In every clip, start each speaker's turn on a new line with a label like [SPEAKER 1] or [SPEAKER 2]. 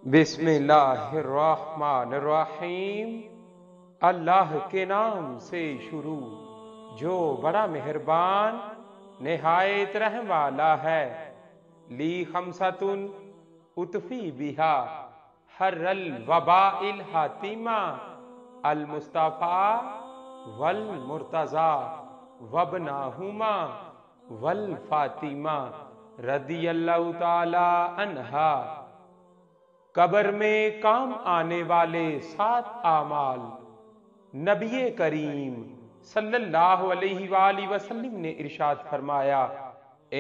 [SPEAKER 1] بسم اللہ الرحمن الرحیم۔ اللہ کے نام سے شروع جو بڑا مہربان نہایت رحم والا ہے۔ لی خمسۃ اطفی بہا حر الوباء الحاتمہ المصطفیٰ والمرتضیٰ وابنہما والفاطمہ رضی اللہ تعالی عنہا۔ قبر میں کام آنے والے 7 اعمال۔ نبی کریم صلی اللہ علیہ وآلہ وسلم نے ارشاد فرمایا،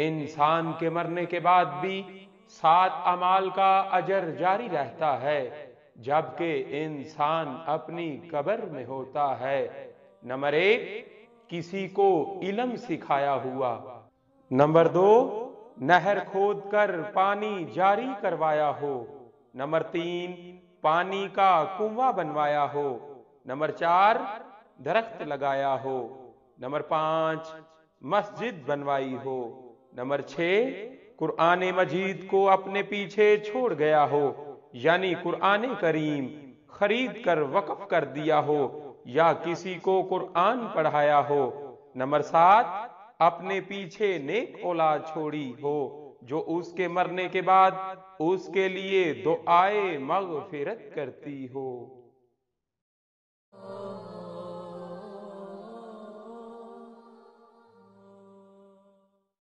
[SPEAKER 1] انسان کے مرنے کے بعد بھی 7 اعمال کا اجر جاری رہتا ہے جبکہ انسان اپنی قبر میں ہوتا ہے۔ نمبر 1، کسی کو علم سکھایا ہوا۔ نمبر 2، نہر کھود کر پانی جاری کروایا ہو۔ نمبر 3، پانی کا کنواں بنوایا ہو۔ نمبر 4، درخت لگایا ہو۔ نمبر 5، مسجد بنوائی ہو۔ نمبر 6، قرآن مجید کو اپنے پیچھے چھوڑ گیا ہو، یعنی قرآن کریم خرید کر وقف کر دیا ہو یا کسی کو قرآن پڑھایا ہو۔ نمبر 7، اپنے پیچھے نیک اولاد چھوڑی ہو جو اس کے مرنے کے بعد اس کے لیے دعائے مغفرت کرتی ہو۔